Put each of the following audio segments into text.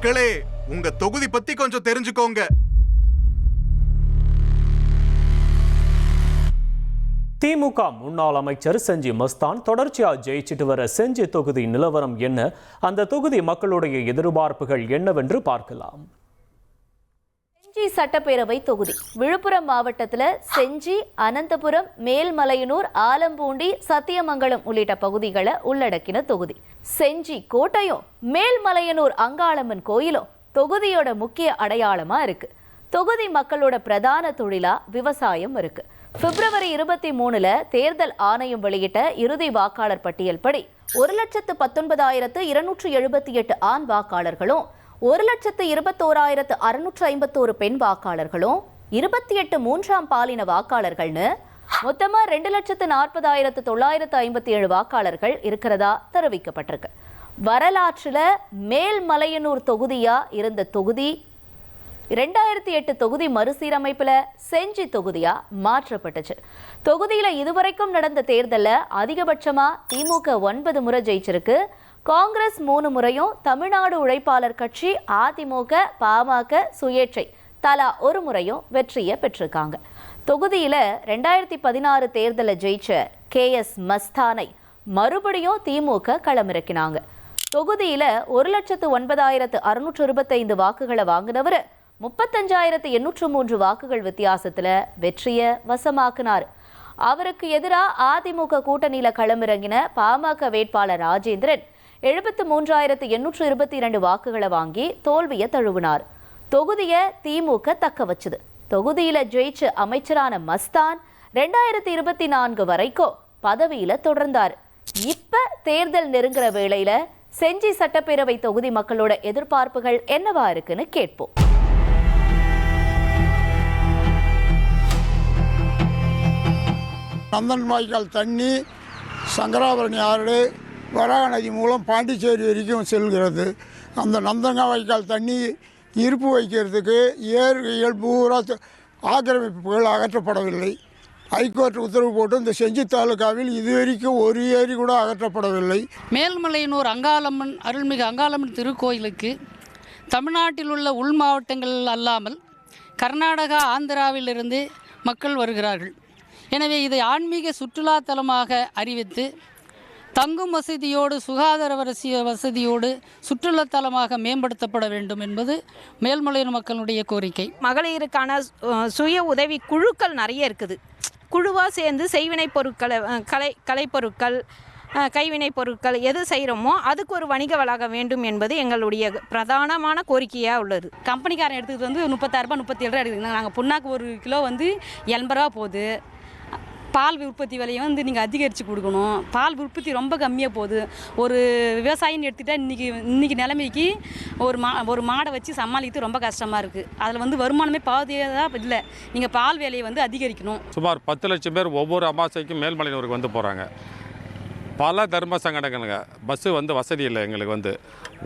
மக்களே, உங்க தொகுதி பத்தி கொஞ்சம் தெரிஞ்சுக்கோங்க. திமுக முன்னாள் அமைச்சர் செஞ்சி மஸ்தான் தொடர்ச்சியா ஜெயிச்சிட்டு வர செஞ்சி தொகுதி நிலவரம் என்ன, அந்த தொகுதி மக்களுடைய எதிர்பார்ப்புகள் என்னவென்று பார்க்கலாம். செஞ்சி சட்டப்பேரவை தொகுதி விழுப்புரம் மாவட்டத்தில் செஞ்சி, அனந்தபுரம், மேல்மலையனூர், ஆலம்பூண்டி, சத்தியமங்கலம் உள்ளிட்ட பகுதிகளை உள்ளடக்கின தொகுதி. செஞ்சி கோட்டையும் மேல்மலையனூர் அங்காளம்மன் கோயிலும் தொகுதியோட முக்கிய அடையாளமா இருக்கு. தொகுதி மக்களோட பிரதான தொழிலா விவசாயம் இருக்கு. பிப்ரவரி 23 தேர்தல் ஆணையம் வெளியிட்ட இறுதி வாக்காளர் பட்டியல் படி 1,19,278 ஆண் வாக்காளர்களும் 1,21,651 பெண் வாக்காளர்களும் 28 மூன்றாம் பாலின வாக்காளர்கள்னு மொத்தமா 2,40,957 வாக்காளர்கள் இருக்கிறதா தெரிவிக்கப்பட்டிருக்கு. வரலாற்றுல மேல்மலையனூர் தொகுதியா இருந்த தொகுதி 2008 தொகுதி மறுசீரமைப்புல செஞ்சி தொகுதியா மாற்றப்பட்டுச்சு. தொகுதியில இதுவரைக்கும் நடந்த தேர்தலில் அதிகபட்சமா திமுக 9 முறை ஜெயிச்சிருக்கு. காங்கிரஸ் 3 முறையும், தமிழ்நாடு உழைப்பாளர் கட்சி, அதிமுக, பாமக, சுயேட்சை தலா 1 முறையும் வெற்றியை பெற்றிருக்காங்க. தொகுதியில 2016 தேர்தலில் ஜெயிச்ச KS மஸ்தானை மறுபடியும் திமுக களமிறக்கினாங்க. தொகுதியில 1,09,625 வாக்குகளை வாங்கினவர் 35,803 வாக்குகள் வித்தியாசத்துல வெற்றியை வசமாக்கினார். அவருக்கு எதிராக அதிமுக கூட்டணியில களமிறங்கின பாமக வேட்பாளர் ராஜேந்திரன் 73,822 வாக்குகளை வாங்கி தோல்வியை தழுவினார். தொகுதியை திமுக தக்க வச்சுது. தொகுதியில ஜெயிச்ச அமைச்சரான மஸ்தான் 2024 வரைக்கும் பதவியில தொடர்ந்தார். இப்ப தேர்தல் நெருங்குற வேளையில செஞ்சி சட்டப்பேரவை தொகுதி மக்களோட எதிர்பார்ப்புகள் என்னவா இருக்குன்னு கேட்போம். நந்தன் வாய்க்கால் தண்ணி சங்கராபரணி ஆறு வராக நதி மூலம் பாண்டிச்சேரி வரைக்கும் செல்கிறது. அந்த நந்தங்க வாய்க்கால் தண்ணி இருப்பு வைக்கிறதுக்கு ஏரிகள் பூரா ஆக்கிரமிப்புகள் அகற்றப்படவில்லை. ஹைகோர்ட் உத்தரவு போட்டு இந்த செஞ்சி தாலுகாவில் இதுவரைக்கும் ஒரு ஏரி கூட அகற்றப்படவில்லை. மேல்மலையனூர் அங்காளம்மன் அருள்மிகு அங்காளம்மன் திருக்கோயிலுக்கு தமிழ்நாட்டில் உள்ள உள் மாவட்டங்கள் அல்லாமல் கர்நாடகா, ஆந்திராவிலிருந்து மக்கள் வருகிறார்கள். எனவே இதை ஆன்மீக சுற்றுலாத்தலமாக அறிவித்து தங்கும் வசதியோடு, சுகாதார வசதியோடு சுற்றுலாத்தலமாக மேம்படுத்தப்பட வேண்டும் என்பது மேல்மலையனூர் மக்களுடைய கோரிக்கை. மகளிருக்கான சுய உதவி குழுக்கள் நிறைய இருக்குது. குழுவாக சேர்ந்து செய்வினை பொருட்களை, கலைப்பொருட்கள், கைவினைப் பொருட்கள் எது செய்கிறோமோ அதுக்கு ஒரு வணிக வளாகம் வேண்டும் என்பது எங்களுடைய பிரதானமான கோரிக்கையாக உள்ளது. கம்பெனிக்காரன் எடுத்துக்கிட்டு வந்து 30,000 37,000 எடுக்குதுங்க. நாங்கள் புண்ணாக்கு 1 கிலோ வந்து 80 ரூபா போகுது. பால் உற்பத்தி விலையை வந்து நீங்கள் அதிகரித்து கொடுக்கணும். பால் உற்பத்தி ரொம்ப கம்மியாக போகுது. ஒரு விவசாயின்னு எடுத்துகிட்டா இன்றைக்கி நிலைமைக்கு ஒரு மாடை வச்சு சமாளிக்கிறது ரொம்ப கஷ்டமாக இருக்குது. அதில் வந்து வருமானமே பாதியாக இல்லை. நீங்கள் பால் விலையை வந்து அதிகரிக்கணும். சுமார் 10 லட்சம் பேர் ஒவ்வொரு அமாவாசைக்கும் மேல்மலையனூருக்கு வந்து போகிறாங்க. பல தர்ம சங்கடங்களுங்க. பஸ்ஸு வந்து வசதி இல்லை. எங்களுக்கு வந்து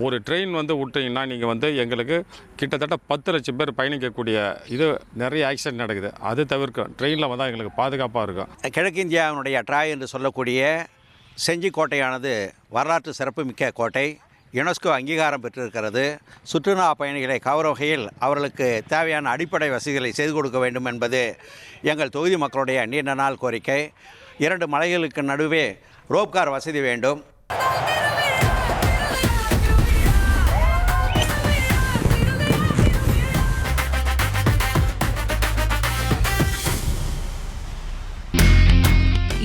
ஒரு ட்ரெயின் வந்து விட்டிங்கன்னா நீங்கள் வந்து எங்களுக்கு கிட்டத்தட்ட 10 லட்சம் பேர் பயணிக்கக்கூடிய இது நிறைய ஆக்சிடென்ட் நடக்குது. அது தவிர்க்கும் ட்ரெயினில் வந்தால் எங்களுக்கு பாதுகாப்பாக இருக்கும். கிழக்கிந்தியாவினுடைய ட்ராய் என்று சொல்லக்கூடிய செஞ்சி கோட்டையானது வரலாற்று சிறப்புமிக்க கோட்டை. யுனெஸ்கோ அங்கீகாரம் பெற்றிருக்கிறது. சுற்றுலா பயணிகளை கவரும் வகையில் அவர்களுக்கு தேவையான அடிப்படை வசதிகளை செய்து கொடுக்க வேண்டும் என்பது எங்கள் தொகுதி மக்களுடைய நீண்ட நாள் கோரிக்கை. 2 மலைகளுக்கு நடுவே ரோப்கார் வசதி வேண்டும்.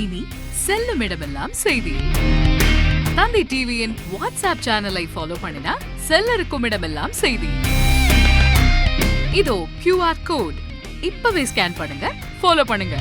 இனி செல்லும் இடமெல்லாம் செய்தி. தந்தி டிவியின் வாட்ஸ்அப் சேனலை ஃபாலோ பண்ணினா செல்ல இருக்கும் இடமெல்லாம் செய்தி. இதோ QR கோட் இப்பவே ஸ்கேன் பண்ணுங்க, ஃபாலோ பண்ணுங்க.